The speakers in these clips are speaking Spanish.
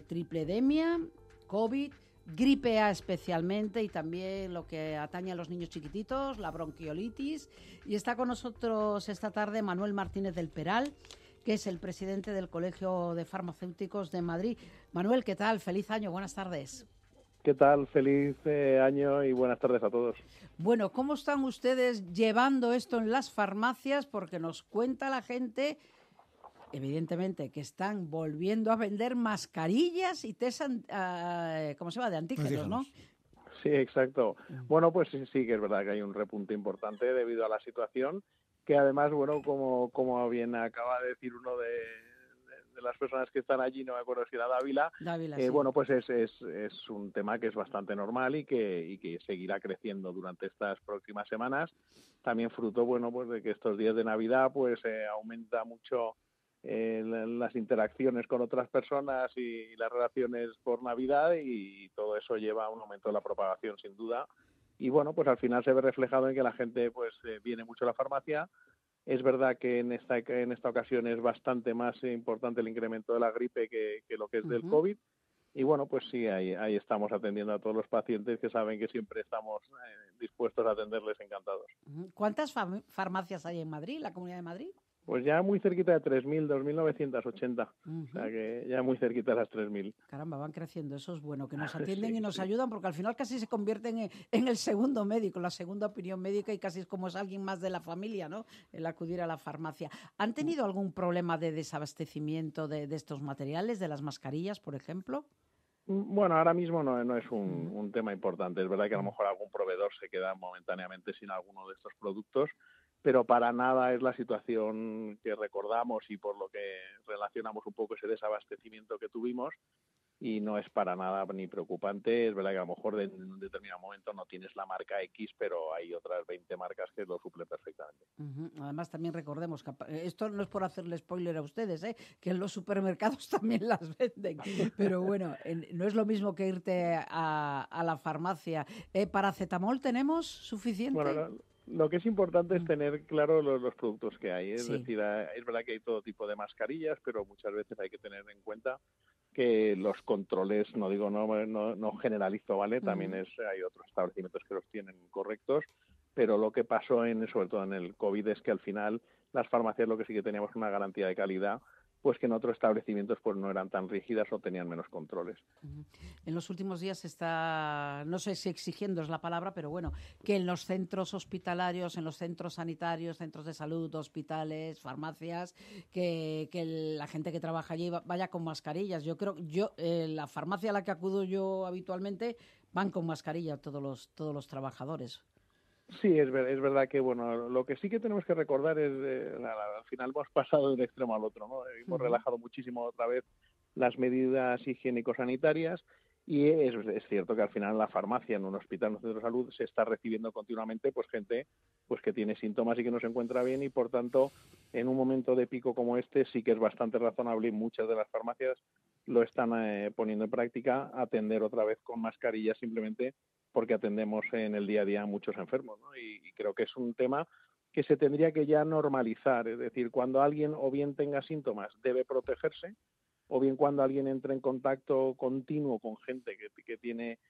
tripledemia, COVID, gripe A especialmente y también lo que atañe a los niños chiquititos, la bronquiolitis. Y está con nosotros esta tarde Manuel Martínez del Peral, que es el presidente del Colegio de Farmacéuticos de Madrid. Manuel, ¿qué tal? Feliz año, buenas tardes. ¿Qué tal? Feliz año y buenas tardes a todos. Bueno, ¿cómo están ustedes llevando esto en las farmacias? Porque nos cuenta la gente, evidentemente, que están volviendo a vender mascarillas y test, ¿cómo se llama? De antígenos, ¿no? Sí, exacto. Bueno, pues sí que es verdad que hay un repunte importante debido a la situación, que además, bueno, como bien acaba de decir uno de las personas que están allí, no me acuerdo si era Dávila, sí. Bueno, pues es un tema que es bastante normal y que seguirá creciendo durante estas próximas semanas. También fruto, bueno, pues de que estos días de Navidad, pues aumenta mucho las interacciones con otras personas y las relaciones por Navidad, y todo eso lleva a un aumento de la propagación, sin duda. Y bueno, pues al final se ve reflejado en que la gente pues viene mucho a la farmacia. Es verdad que en esta ocasión es bastante más importante el incremento de la gripe que lo que es del COVID. Y bueno, pues sí, ahí estamos atendiendo a todos los pacientes, que saben que siempre estamos dispuestos a atenderles encantados. ¿Cuántas farmacias hay en Madrid, la Comunidad de Madrid? Pues ya muy cerquita de 3.000, 2.980. O sea que ya muy cerquita de las 3.000. Caramba, van creciendo, eso es bueno, que nos atienden Sí, y nos sí. ayudan, porque al final casi se convierten en el segundo médico, la segunda opinión médica, y casi es como es alguien más de la familia, ¿no?, el acudir a la farmacia. ¿Han tenido algún problema de desabastecimiento de estos materiales, de las mascarillas, por ejemplo? Bueno, ahora mismo no es un tema importante. Es verdad que a lo mejor algún proveedor se queda momentáneamente sin alguno de estos productos, pero para nada es la situación que recordamos y por lo que relacionamos un poco ese desabastecimiento que tuvimos, y no es para nada ni preocupante. Es verdad que a lo mejor en un determinado momento no tienes la marca X, pero hay otras 20 marcas que lo suplen perfectamente. Además, también recordemos que esto no es por hacerle spoiler a ustedes, que en los supermercados también las venden, pero bueno, no es lo mismo que irte a la farmacia. ¿Paracetamol tenemos suficiente? Bueno, lo que es importante es tener claro los productos que hay. Es Sí. decir, es verdad que hay todo tipo de mascarillas, pero muchas veces hay que tener en cuenta que los controles, no generalizo, ¿vale? También hay otros establecimientos que los tienen correctos, pero lo que pasó sobre todo en el COVID, es que al final las farmacias lo que sí que teníamos una garantía de calidad, pues que en otros establecimientos pues no eran tan rígidas o tenían menos controles. En los últimos días se está, no sé si exigiendo es la palabra, pero bueno, que en los centros hospitalarios, en los centros sanitarios, centros de salud, hospitales, farmacias, que la gente que trabaja allí vaya con mascarillas. Yo creo, la farmacia a la que acudo yo habitualmente van con mascarilla todos los trabajadores. Sí, es verdad que, bueno, lo que sí que tenemos que recordar es, al final hemos pasado de un extremo al otro, ¿no? Hemos relajado muchísimo otra vez las medidas higiénico-sanitarias, y es cierto que al final en la farmacia, en un hospital, en un centro de salud, se está recibiendo continuamente pues gente pues que tiene síntomas y que no se encuentra bien, y por tanto, en un momento de pico como este, sí que es bastante razonable, y muchas de las farmacias lo están poniendo en práctica, atender otra vez con mascarillas, simplemente porque atendemos en el día a día a muchos enfermos, ¿no? Y creo que es un tema que se tendría que ya normalizar. Es decir, cuando alguien o bien tenga síntomas, debe protegerse, o bien cuando alguien entra en contacto continuo con gente que tiene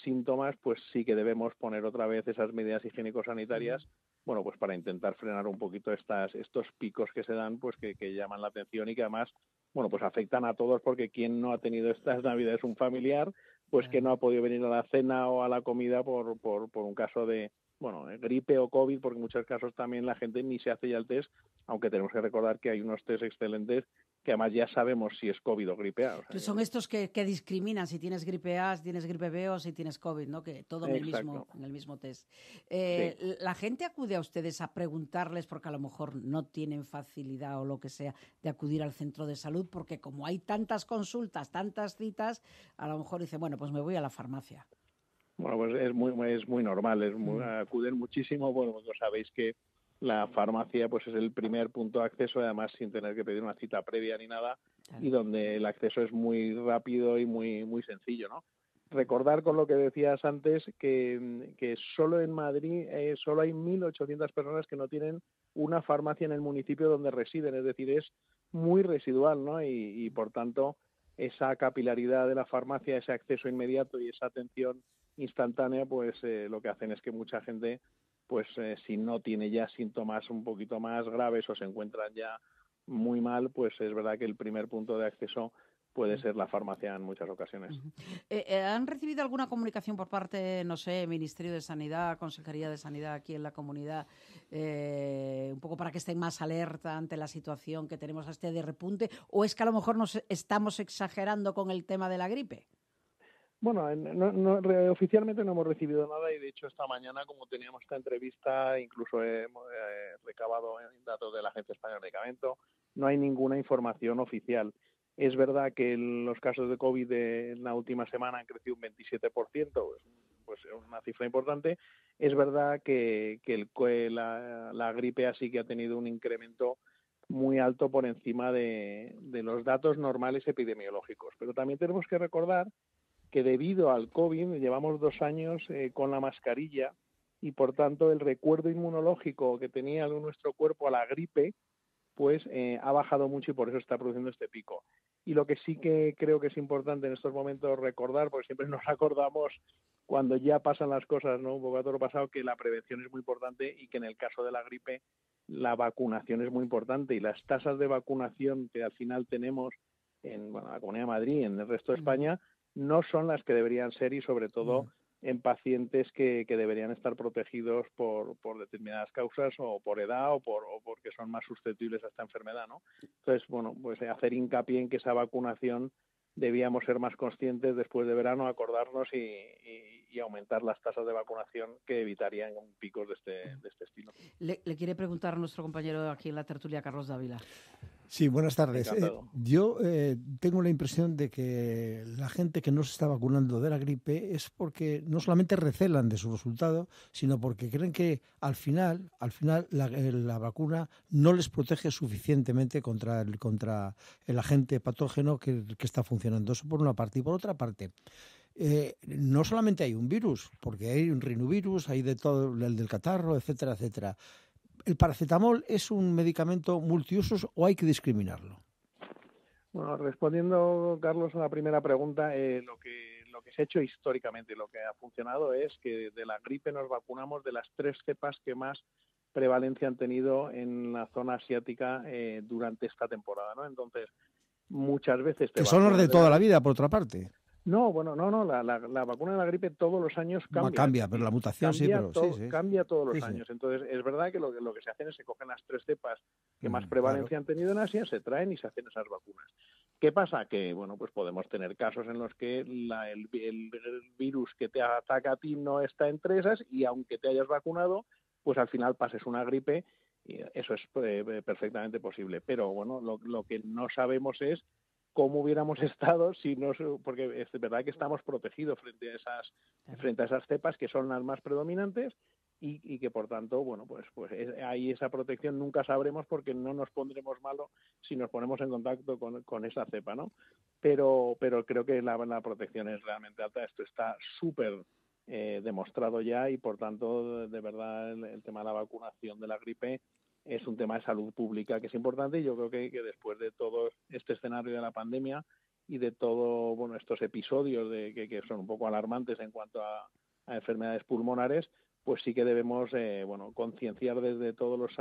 síntomas, pues sí que debemos poner otra vez esas medidas higiénico-sanitarias, bueno, pues para intentar frenar un poquito estos picos que se dan, pues que llaman la atención, y que además, bueno, pues afectan a todos, porque quien no ha tenido estas Navidades un familiar, pues que no ha podido venir a la cena o a la comida por un caso de, bueno, gripe o COVID, porque en muchos casos también la gente ni se hace ya el test, aunque tenemos que recordar que hay unos test excelentes que además ya sabemos si es COVID o gripe A. O sea, son estos que discriminan si tienes gripe A, si tienes gripe B o si tienes COVID, ¿no? Que todo en el mismo test. Sí. La gente acude a ustedes a preguntarles, porque a lo mejor no tienen facilidad o lo que sea de acudir al centro de salud, porque como hay tantas consultas, tantas citas, a lo mejor dicen, bueno, pues me voy a la farmacia. Bueno, pues es muy normal, acuden muchísimo. Bueno, pues sabéis que la farmacia pues es el primer punto de acceso, además sin tener que pedir una cita previa ni nada, claro, y donde el acceso es muy rápido y muy sencillo, ¿no? Recordar, con lo que decías antes, que solo en Madrid solo hay 1.800 personas que no tienen una farmacia en el municipio donde residen, es decir, es muy residual, ¿no? Y por tanto, esa capilaridad de la farmacia, ese acceso inmediato y esa atención instantánea, pues lo que hacen es que mucha gente, pues si no tiene ya síntomas un poquito más graves o se encuentran ya muy mal, pues es verdad que el primer punto de acceso puede ser la farmacia en muchas ocasiones. ¿Han recibido alguna comunicación por parte, no sé, Ministerio de Sanidad, Consejería de Sanidad aquí en la comunidad, un poco para que estén más alerta ante la situación que tenemos de repunte? ¿O es que a lo mejor nos estamos exagerando con el tema de la gripe? Bueno, oficialmente no hemos recibido nada y de hecho esta mañana, como teníamos esta entrevista, incluso hemos recabado datos de la Agencia Española de Medicamento, no hay ninguna información oficial. Es verdad que los casos de COVID en la última semana han crecido un 27%, pues es una cifra importante. Es verdad que la gripe así que ha tenido un incremento muy alto por encima de los datos normales epidemiológicos. Pero también tenemos que recordar que debido al COVID llevamos 2 años con la mascarilla y por tanto el recuerdo inmunológico que tenía nuestro cuerpo a la gripe pues ha bajado mucho y por eso está produciendo este pico. Y lo que sí que creo que es importante en estos momentos recordar, porque siempre nos acordamos cuando ya pasan las cosas, ¿no? Un poco a todo lo pasado, que la prevención es muy importante y que en el caso de la gripe la vacunación es muy importante y las tasas de vacunación que al final tenemos en la Comunidad de Madrid y en el resto de España no son las que deberían ser y sobre todo en pacientes que deberían estar protegidos por determinadas causas o por edad o porque son más susceptibles a esta enfermedad, ¿no? Entonces, bueno, pues hacer hincapié en que esa vacunación debíamos ser más conscientes después de verano, acordarnos y aumentar las tasas de vacunación que evitarían picos de este estilo. Le quiere preguntar a nuestro compañero aquí en la tertulia, Carlos Dávila. Sí, buenas tardes. Yo tengo la impresión de que la gente que no se está vacunando de la gripe es porque no solamente recelan de su resultado, sino porque creen que al final la vacuna no les protege suficientemente contra el agente patógeno que está funcionando. Eso por una parte. Y por otra parte, no solamente hay un virus, porque hay un rinovirus, hay de todo, el del catarro, etcétera, etcétera. ¿El paracetamol es un medicamento multiusos o hay que discriminarlo? Bueno, respondiendo, Carlos, a la primera pregunta, lo que se ha hecho históricamente, lo que ha funcionado es que de la gripe nos vacunamos de las 3 cepas que más prevalencia han tenido en la zona asiática durante esta temporada, ¿no? Entonces, muchas veces... Que son los de toda la vida, por otra parte. No, la vacuna de la gripe todos los años cambia. No cambia, pero la mutación cambia todos los años. Entonces, es verdad que lo que se hacen es se cogen las 3 cepas que más prevalencia han tenido en Asia, se traen y se hacen esas vacunas. ¿Qué pasa? Que, bueno, pues podemos tener casos en los que el virus que te ataca a ti no está entre esas y aunque te hayas vacunado, pues al final pases una gripe y eso es perfectamente posible. Pero, bueno, lo que no sabemos es cómo hubiéramos estado si no, porque es verdad que estamos protegidos frente a esas cepas que son las más predominantes y que por tanto, bueno, pues ahí esa protección nunca sabremos porque no nos pondremos malo si nos ponemos en contacto con esa cepa, ¿no? Pero creo que la protección es realmente alta. Esto está súper demostrado ya y por tanto, de verdad, el tema de la vacunación de la gripe es un tema de salud pública que es importante y yo creo que después de todo este escenario de la pandemia y de todos estos episodios que son un poco alarmantes en cuanto a enfermedades pulmonares, pues sí que debemos concienciar desde todos los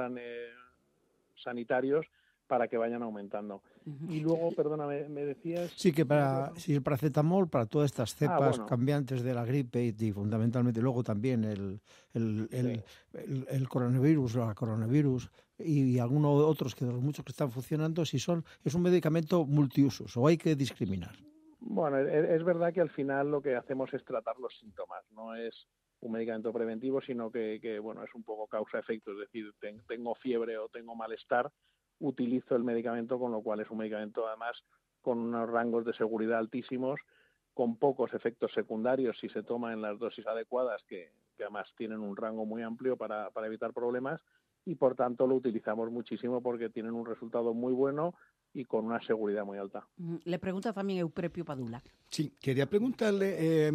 sanitarios para que vayan aumentando. Y luego, perdóname, me decías... Sí, que el paracetamol para todas estas cepas cambiantes de la gripe y fundamentalmente luego también el coronavirus o la coronavirus y algunos otros que de los muchos que están funcionando, es un medicamento multiusos o hay que discriminar. Bueno, es verdad que al final lo que hacemos es tratar los síntomas, no es un medicamento preventivo, sino que es un poco causa-efecto, es decir, tengo fiebre o tengo malestar, utilizo el medicamento, con lo cual es un medicamento además con unos rangos de seguridad altísimos, con pocos efectos secundarios si se toma en las dosis adecuadas, que además tienen un rango muy amplio para evitar problemas y por tanto lo utilizamos muchísimo porque tienen un resultado muy bueno y con una seguridad muy alta. Le pregunta también Euprepio Padula. Sí, quería preguntarle...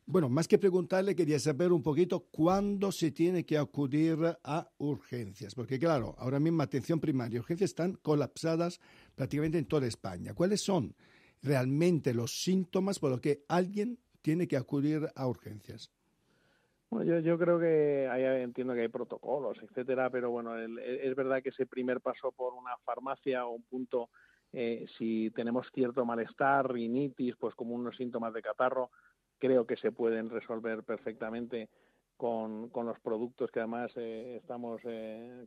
más que preguntarle, quería saber un poquito cuándo se tiene que acudir a urgencias, porque claro, ahora mismo atención primaria y urgencias están colapsadas prácticamente en toda España. ¿Cuáles son realmente los síntomas por los que alguien tiene que acudir a urgencias? Bueno, yo creo que entiendo que hay protocolos, etcétera, pero bueno, es verdad que ese primer paso por una farmacia o un punto, si tenemos cierto malestar, rinitis, pues como unos síntomas de catarro, creo que se pueden resolver perfectamente con los productos que además estamos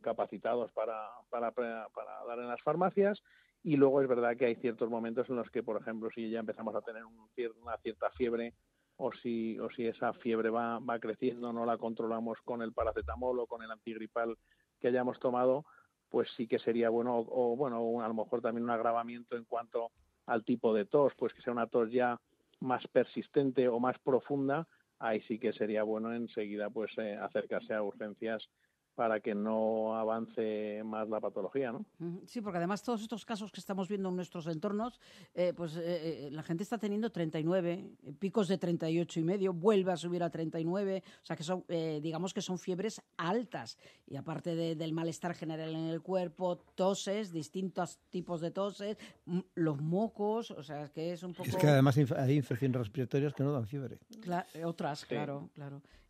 capacitados para dar en las farmacias. Y luego es verdad que hay ciertos momentos en los que, por ejemplo, si ya empezamos a tener una cierta fiebre, o si esa fiebre va creciendo, no la controlamos con el paracetamol o con el antigripal que hayamos tomado, pues sí que sería bueno, o a lo mejor también un agravamiento en cuanto al tipo de tos, pues que sea una tos ya más persistente o más profunda, ahí sí que sería bueno enseguida pues acercarse a urgencias para que no avance más la patología, ¿no? Sí, porque además todos estos casos que estamos viendo en nuestros entornos, la gente está teniendo 39, picos de 38,5, vuelve a subir a 39, o sea que son, digamos que son fiebres altas, y aparte del malestar general en el cuerpo, toses, distintos tipos de toses, los mocos, o sea que es un poco... Es que además hay infecciones respiratorias que no dan fiebre. Otras, sí. Claro.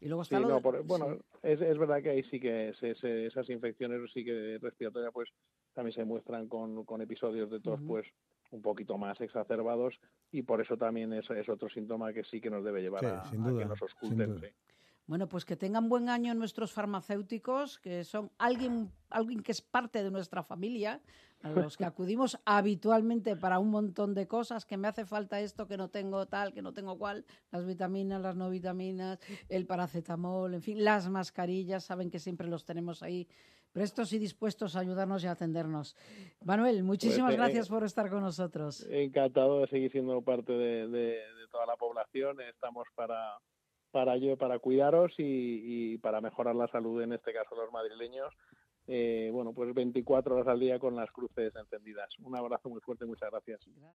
Y luego está sí, lo bueno, sí. es verdad que ahí sí que esas infecciones sí que respiratorias pues también se muestran con episodios de tos pues un poquito más exacerbados, y por eso también es otro síntoma que sí que nos debe llevar a que nos ausculten. Sí. Bueno, pues que tengan buen año nuestros farmacéuticos, que son alguien que es parte de nuestra familia, a los que acudimos habitualmente para un montón de cosas, que me hace falta esto, que no tengo tal, que no tengo cual, las vitaminas, las no vitaminas, el paracetamol, en fin, las mascarillas, saben que siempre los tenemos ahí, prestos y dispuestos a ayudarnos y a atendernos. Manuel, muchísimas gracias por estar con nosotros. Encantado de seguir siendo parte de toda la población. Estamos para cuidaros y para mejorar la salud, en este caso los madrileños. Pues 24 horas al día con las cruces encendidas. Un abrazo muy fuerte, muchas gracias.